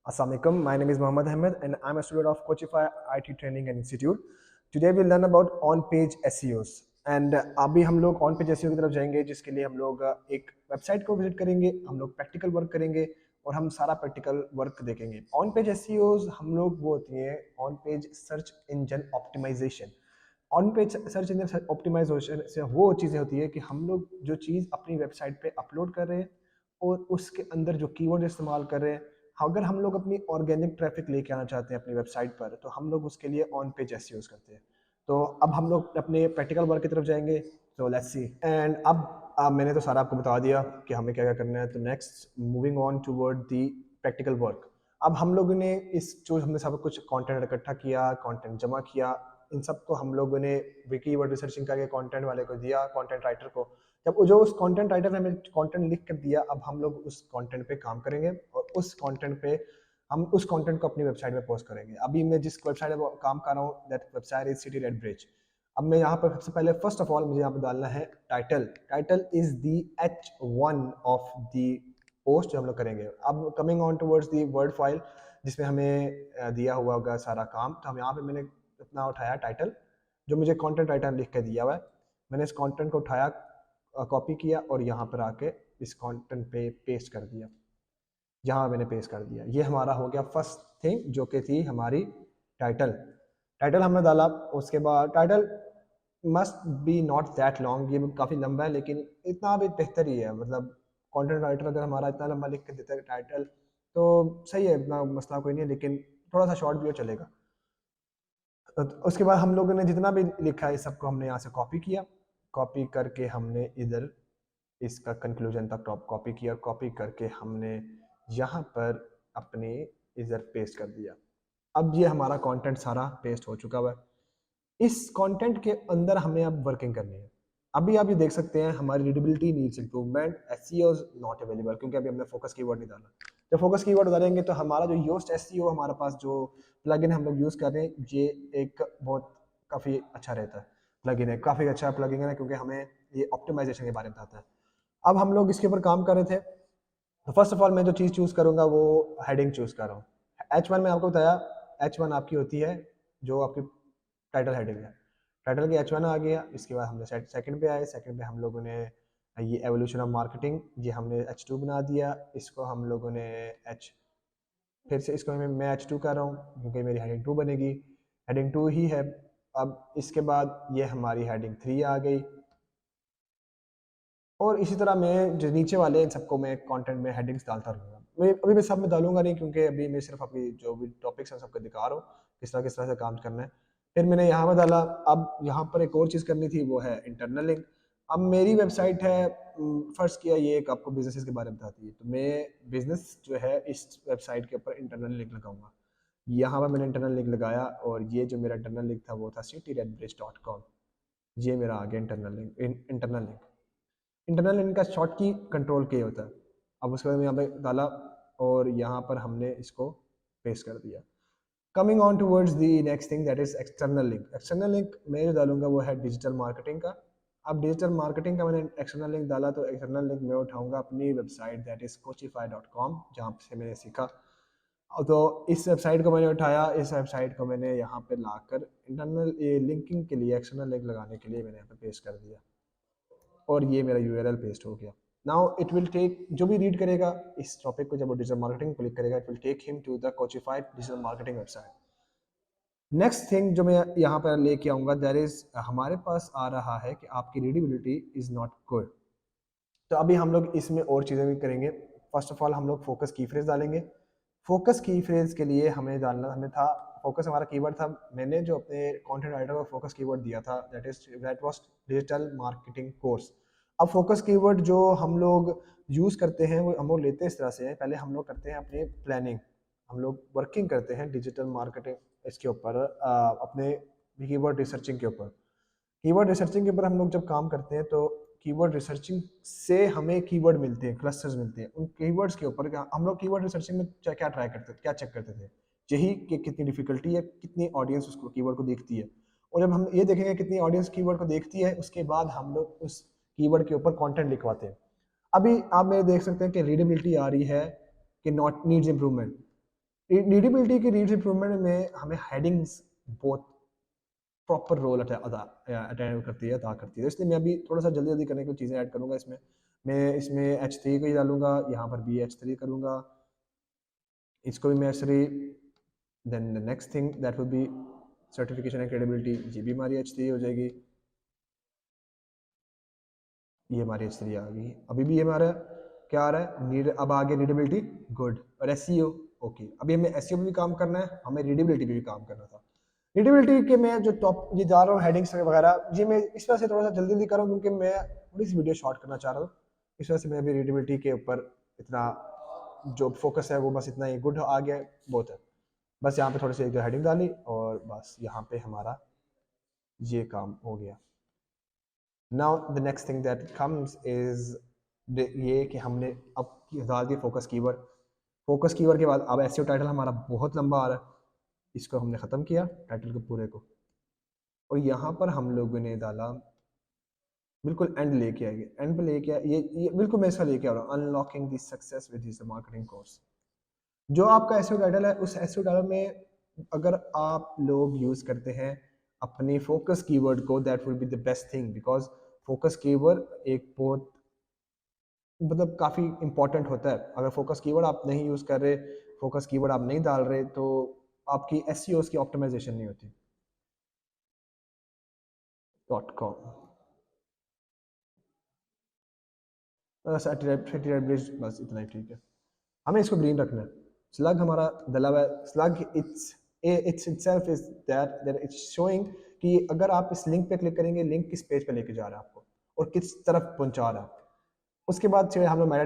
Assalamu alaikum. My name is Mohammed Ahmed and I'm a student of Coachify IT Training and Institute. Today we'll learn about on-page SEOs. And अभी हम लोग on page SEO की तरफ जाएंगे जिसके लिए हम लोग एक वेबसाइट को विजिट करेंगे, हम लोग प्रैक्टिकल वर्क करेंगे और हम सारा प्रैक्टिकल वर्क देखेंगे। ऑन पेज एसईओज हम लोग वो होती हैं on page search engine optimisation. On page search engine optimisation से वो चीज़ें होती है कि हम लोग जो चीज़ अपनी वेबसाइट पे अपलोड कर रहे हैं और उसके अंदर जो कीवर्ड इस्तेमाल कर रहे हैं, अगर हम लोग अपनी ऑर्गेनिक ट्रैफिक लेके आना चाहते हैं अपनी वेबसाइट पर तो हम लोग उसके लिए ऑन पेज एसईओज करते हैं। तो अब हम लोग अपने प्रैक्टिकल वर्क की तरफ जाएंगे। तो लेट्स सी। एंड अब मैंने तो सारा आपको बता दिया कि हमें क्या क्या करना है। तो next moving on toward the practical work. अब हम लोगों ने इस जो हमने सब कुछ कंटेंट इकट्ठा किया, कंटेंट जमा किया, इन सब को हम लोगों ने कीवर्ड रिसर्चिंग करके कंटेंट वाले को दिया, कंटेंट राइटर को। जब जो उस कंटेंट राइटर ने हमें कंटेंट लिख कर दिया, अब हम लोग उस कंटेंट पे काम करेंगे और उस कंटेंट पे हम उस कंटेंट को अपनी वेबसाइट पे पोस्ट करेंगे। अभी मैं जिस वेबसाइट पे काम कर रहा हूँ that website is city red bridge. अब मैं यहाँ पर सबसे पहले फर्स्ट ऑफ ऑल मुझे यहाँ पे डालना है title. Title is the H1 of the post जो हम लोग करेंगे। अब coming on towards the word file जिसमें हमें दिया हुआ होगा सारा काम। तो हम यहाँ पे मैंने अपना उठाया टाइटल जो मुझे कंटेंट राइटर लिख के दिया हुआ है। मैंने इस कंटेंट को उठाया, कॉपी किया और यहाँ पर आके इस कंटेंट पे पेस्ट कर दिया। यहाँ मैंने पेस्ट कर दिया। ये हमारा हो गया फर्स्ट थिंग जो कि थी हमारी टाइटल। टाइटल हमने डाला। उसके बाद title must be not that long, ये काफ़ी लंबा है लेकिन इतना भी बेहतर ही है। मतलब कंटेंट राइटर अगर हमारा इतना लंबा लिख के देता है टाइटल तो सही है, इतना मसला कोई नहीं है, लेकिन थोड़ा सा शॉर्ट भी हो चलेगा। तो उसके बाद हम लोगों ने जितना भी लिखा है सबको हमने यहाँ से कॉपी किया। कॉपी करके हमने इधर इसका कंक्लूजन तक टॉप कॉपी किया। कॉपी करके हमने यहाँ पर अपने इधर पेस्ट कर दिया। अब ये हमारा कंटेंट सारा पेस्ट हो चुका हुआ है। इस कंटेंट के अंदर हमें अब वर्किंग करनी है। अभी आप ये देख सकते हैं हमारी readability needs improvement, SEO not available, क्योंकि अभी हमने फोकस कीवर्ड नहीं डाला। जब फोकस कीवर्ड डालेंगे तो हमारा जो योस्ट एसईओ हमारे पास जो प्लगइन हम लोग यूज़ कर रहे हैं ये एक बहुत काफ़ी अच्छा रहता है प्लगइन है, काफ़ी अच्छा प्लगइन है क्योंकि हमें ये ऑप्टिमाइजेशन के बारे में बताता है। अब हम लोग इसके ऊपर काम कर रहे थे। तो फर्स्ट ऑफ ऑल मैं जो चीज़ चूज़ करूँगा वो हेडिंग चूज़ कर रहा हूँ। H1 में आपको बताया, H1 आपकी होती है जो आपकी टाइटल हेडिंग है। टाइटल की H1 आ गया। इसके बाद हमने सेकंड पे आए। सेकंड पे हम लोगों ने ये एवोल्यूशन ऑफ मार्केटिंग, ये हमने H2 बना दिया। इसको हम लोगों ने H फिर से इसको मैं H2 कर रहा हूँ क्योंकि मेरी हेडिंग 2 बनेगी। हेडिंग 2 ही है। अब इसके बाद ये हमारी हेडिंग 3 आ गई और इसी तरह मैं जो नीचे वाले इन सबको मैं कंटेंट में हेडिंग्स डालता रहूँगा। मैं सब में डालूंगा नहीं क्योंकि अभी मैं सिर्फ अभी जो भी टॉपिक्स हैं सबको दिखा रहा हूँ किस तरह से काम करना है। फिर मैंने यहाँ पर डाला। अब यहाँ पर एक और चीज़ करनी थी वो है इंटरनल लिंक। अब मेरी वेबसाइट है, फर्स्ट किया ये एक आपको बिजनेस के बारे में बताती है, तो मैं बिजनेस जो है इस वेबसाइट के ऊपर इंटरनल लिंक लगाऊंगा। यहाँ पर मैंने इंटरनल लिंक लगाया और ये जो मेरा इंटरनल लिंक था वो था cityredbridge.com। ये मेरा आ गया internal link. Internal link internal इनका शॉर्ट की कंट्रोल के होता है। अब उसके बाद यहाँ पे डाला और यहाँ पर हमने इसको पेस्ट कर दिया। Coming on towards the next thing that is external link. External link मैं जो डालूंगा वो है डिजिटल मार्केटिंग का। अब डिजिटल मार्केटिंग का मैंने एक्सटर्नल लिंक डाला तो एक्सटर्नल लिंक मैं उठाऊंगा अपनी वेबसाइट दैट इज coachify.com जहाँ से मैंने सीखा। तो इस वेबसाइट को मैंने उठाया। इस वेबसाइट को मैंने यहाँ पे लाकर इंटरनल लिंकिंग के लिए एक्सटर्नल लिंक लगाने के लिए मैंने यहाँ पे पेस्ट कर दिया और ये मेरा यूआरएल पेस्ट हो गया। नाउ इट विल टेक, जो भी रीड करेगा इस टॉपिक को जब वो डिजिटल मार्केटिंग क्लिक करेगा it will take him to the Coachified digital marketing website. Next thing जो मैं यहाँ पर लेके आऊँगा दैट इज हमारे पास आ रहा है कि आपकी रीडेबिलिटी इज़ नॉट गुड। तो अभी हम लोग इसमें और चीज़ें भी करेंगे। फर्स्ट ऑफ ऑल हम लोग फोकस की फ्रेज डालेंगे। फोकस की फ्रेज के लिए हमें डालना हमें था, फोकस हमारा कीवर्ड था। मैंने जो अपने कंटेंट राइटर को फोकस कीवर्ड दिया था that was digital marketing course. अब फोकस कीवर्ड जो हम लोग यूज़ करते हैं वो हम लोग लेते हैं इस तरह से हैं। पहले हम लोग करते हैं अपनी प्लानिंग, हम लोग वर्किंग करते हैं डिजिटल मार्केटिंग इसके ऊपर, अपने कीवर्ड रिसर्चिंग के ऊपर। कीवर्ड रिसर्चिंग के ऊपर हम लोग जब काम करते हैं तो कीवर्ड रिसर्चिंग से हमें कीवर्ड मिलते हैं, क्लस्टर्स मिलते हैं। उन कीवर्ड्स के ऊपर हम लोग कीवर्ड रिसर्चिंग में क्या ट्राई करते थे, क्या चेक करते थे, यही कि कितनी डिफिकल्टी है, कितनी ऑडियंस उसको कीवर्ड को देखती है। और जब हम ये देखेंगे कितनी ऑडियंस कीवर्ड को देखती है उसके बाद हम लोग उस कीवर्ड के ऊपर कंटेंट लिखवाते हैं। अभी आप मेरे देख सकते हैं कि रीडेबिलिटी आ रही है कि नॉट नीड्स इंप्रूवमेंट। रीडेबिलिटी की रीड्स इंप्रूवमेंट में हमें हेडिंग्स बहुत प्रॉपर रोल अटेंड करती है, अदा करती है। तो इसलिए मैं अभी थोड़ा सा जल्दी जल्दी करने की चीज़ें ऐड करूँगा इसमें। मैं इसमें H3 को ही डालूंगा, यहाँ पर भी H3 करूँगा, इसको भी मैं H3। Then the next thing that will be certification and credibility, ये भी हमारी H3 हो जाएगी। ये हमारी H3 आ गई। अभी भी ये हमारा क्या आ रहा है, नीड, अब आगे रीडेबिलिटी गुड और SEO ओके। अभी हमें SEO पे भी काम करना है, हमें रीडेबिलिटी पे भी काम करना था। रीडेबिलिटी के मैं जो टॉप ये जा रहा हूँ हेडिंग्स वगैरह, ये मैं इस वजह से थोड़ा सा जल्दी जल्दी कर रहा हूँ क्योंकि मैं थोड़ी सी वीडियो शॉर्ट करना चाह रहा हूँ। इस वजह से मैं अभी रीडेबिलिटी के ऊपर इतना जो फोकस है वो बस इतना ही गुड आ गया, बहुत है। बस यहाँ पे थोड़ी सी एक दो हेडिंग डाली और बस यहाँ पे हमारा ये काम हो गया। Now the next thing that comes is ये कि हमने अब डाल दिया फोकस कीवर्ड। फोकस कीवर्ड के बाद अब एसईओ टाइटल हमारा बहुत लंबा आ रहा है, इसको हमने ख़त्म किया टाइटल को पूरे को, और यहाँ पर हम लोगों ने डाला बिल्कुल एंड लेके आएंगे, एंड पे लेके ये बिल्कुल मैं इसका लेके आ रहा हूँ, unlocking the success with digital marketing course. जो आपका एसईओ टाइटल है उस एसईओ टाइटल में अगर आप लोग यूज़ करते हैं अपने फोकस कीवर्ड को, that will be the best thing, because focus keyword एक बहुत मतलब काफ़ी इंपॉर्टेंट होता है। अगर फोकस कीवर्ड आप नहीं यूज़ कर रहे, फोकस कीवर्ड आप नहीं डाल रहे, तो आपकी एसईओ की ऑप्टिमाइजेशन नहीं होती। .com ब्रिज, बस इतना ही ठीक है। हमें इसको ग्रीन रखना है। स्लग हमारा डला हुआ है, slug it's itself is that it's showing कि अगर आप इस लिंक पे क्लिक करेंगे, लिंक किस पेज पे लेके जा रहा है आपको और किस तरफ पहुंचा रहा है। उसके बाद से हम लोग मेटा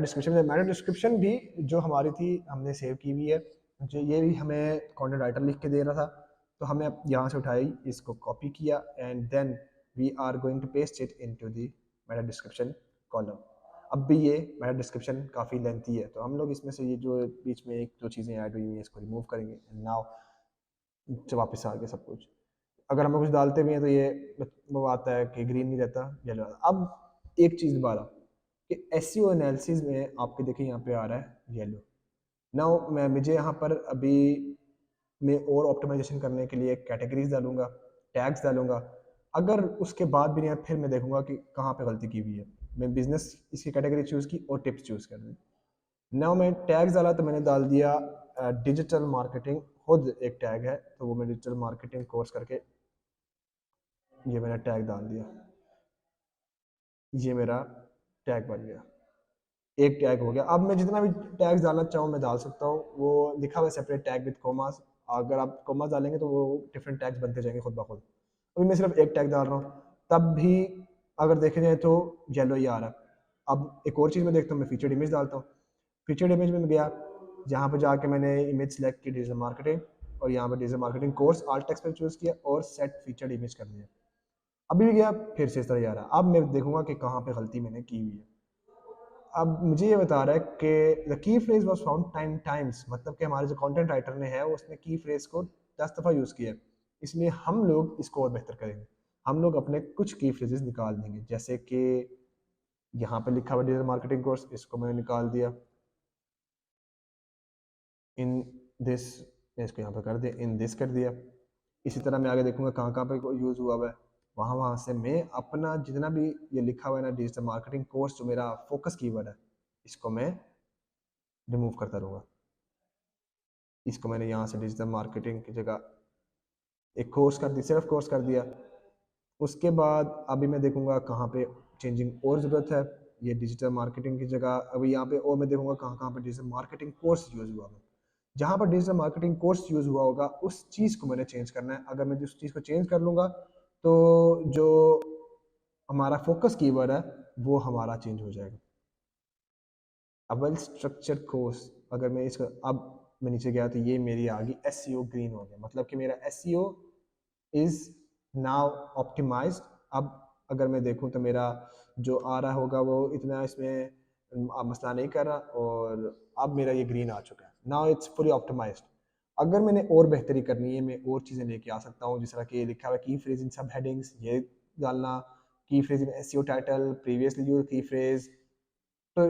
डिस्क्रिप्शन भी जो हमारी थी हमने सेव की हुई है, जो ये भी हमें कंटेंट राइटर लिख के दे रहा था, तो हमने यहाँ से उठाई, इसको कॉपी किया and then we are going to paste it into the meta description column. अब भी ये मेरा डिस्क्रिप्शन काफ़ी लेंथी है, तो हम लोग इसमें से ये जो बीच में एक दो चीज़ें ऐड हुई हैं इसको रिमूव करेंगे। नाउ जब वापस आ गया सब कुछ, अगर हम लोग कुछ डालते भी हैं तो ये वो आता है कि ग्रीन नहीं रहता, येलो आता। अब एक चीज़ दोबारा कि एसईओ एनालिसिस में आपके देखिए यहाँ पे आ रहा है येलो। नाउ मुझे यहाँ पर अभी मैं और ऑप्टिमाइजेशन करने के लिए कैटेगरीज डालूंगा, टैग्स डालूंगा। अगर उसके बाद भी नहीं, फिर मैं देखूंगा कि कहाँ पे गलती की हुई है। मैं बिजनेस इसकी कैटेगरी चूज़ की और टिप्स चूज़ कर दी। नाउ मैं टैग्स डाला तो मैंने डाल दिया डिजिटल मार्केटिंग, खुद एक टैग है, तो वो मैं डिजिटल मार्केटिंग कोर्स करके ये मैंने टैग डाल दिया। ये मेरा टैग बन गया, एक टैग हो गया। अब मैं जितना भी टैग्स डालना चाहूँ मैं डाल सकता हूँ, वो लिखा हुआ है सेपरेट टैग विद कोमास। अगर आप कोमास डालेंगे तो वो डिफरेंट टैग्स बनते जाएंगे खुद ब खुद। अभी मैं सिर्फ एक टैग डाल रहा हूँ, तब भी अगर देखे जाए तो येलो ही आ रहा है। अब एक और चीज़ मैं देखता हूँ, मैं फीचर्ड इमेज डालता हूँ। फीचर्ड इमेज में गया, जहाँ पर जाके मैंने इमेज सेलेक्ट की डिजिटल मार्केटिंग, और यहाँ पर digital marketing course alt text पर चूज़ किया और सेट फीचर्ड इमेज कर दिया। अभी भी गया, फिर से इस तरह जा रहा है। अब मैं देखूंगा कि कहाँ पे गलती मैंने की हुई है। अब मुझे ये बता रहा है कि the key phrase was found 10 times, मतलब कि हमारे जो कंटेंट राइटर ने है उसने की फ्रेज को 10 दफ़ा यूज़ किया है। इसलिए हम लोग इसको और बेहतर करेंगे। हम लोग अपने कुछ की फ्रेजेस निकाल देंगे, जैसे कि यहाँ पे लिखा हुआ डिजिटल मार्केटिंग कोर्स, इसको मैंने निकाल दिया। इन दिस, इसको यहाँ पे कर दिया, इन दिस कर दिया। इसी तरह मैं आगे देखूंगा कहाँ कहाँ पे यूज़ हुआ है, वहाँ वहाँ से मैं अपना जितना भी ये लिखा हुआ है ना डिजिटल मार्केटिंग कोर्स, जो मेरा फोकस कीवर्ड है, इसको मैं रिमूव करता रहूँगा। इसको मैंने यहाँ से डिजिटल मार्केटिंग की जगह एक कोर्स कर दिया, सिर्फ कोर्स कर दिया। उसके बाद अभी मैं देखूंगा कहाँ पे चेंजिंग और ज़रूरत है। ये डिजिटल मार्केटिंग की जगह अभी यहाँ पे और मैं देखूंगा कहाँ कहाँ पे डिजिटल मार्केटिंग कोर्स यूज़ हुआ है। जहाँ पर डिजिटल मार्केटिंग कोर्स यूज़ हुआ होगा उस चीज़ को मैंने चेंज करना है। अगर मैं उस चीज़ को चेंज कर लूँगा तो जो हमारा फोकस कीवर्ड है वो हमारा चेंज हो जाएगा। अब वेल स्ट्रक्चर कोर्स, अगर मैं इसका अब मैं नीचे गया तो ये मेरी आ गई एसईओ ग्रीन हो गया, मतलब कि मेरा एसईओ इज नाउ ऑप्टिमाइज्ड। अब अगर मैं देखूं तो मेरा जो आ रहा होगा वो इतना इसमें मसला नहीं कर रहा, और अब मेरा ये ग्रीन आ चुका है। Now it's fully optimised. अगर मैंने और बेहतरी करनी है, मैं और चीज़ें लेके आ सकता हूँ, जिस तरह कि लिखा हुआ की फ्रेज इन सब हेडिंग्स, ये डालना, की phrase in SEO title, previously used की फ्रेज। तो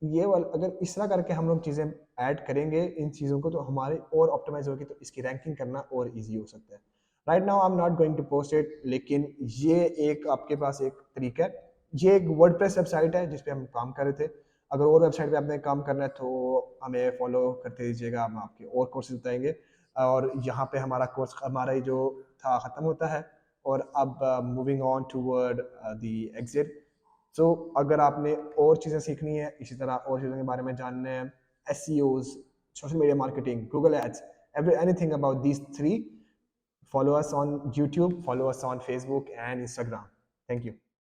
ये वाला अगर इस तरह करके हम लोग चीज़ें ऐड करेंगे इन चीज़ों को तो हमारे और ऑप्टिमाइज होगी, तो इसकी रैंकिंग करना और ईजी हो सकता है। Right now I am not going to post it, लेकिन ये एक आपके पास एक तरीका है। ये एक वर्डप्रेस वेबसाइट है जिस पे हम काम कर रहे थे। अगर और वेबसाइट पे आपने काम करना है तो हमें फॉलो करते रहिएगा, हम आपके और कोर्सेज बताएंगे। और यहाँ पे हमारा कोर्स हमारा ही जो था ख़त्म होता है, और अब moving on toward the exit. So अगर आपने और चीज़ें सीखनी है, इसी तरह और चीज़ों के बारे में जानना है, SEOs, social media marketing, Google Ads, anything about these three, follow us on YouTube, follow us on Facebook and Instagram. Thank you.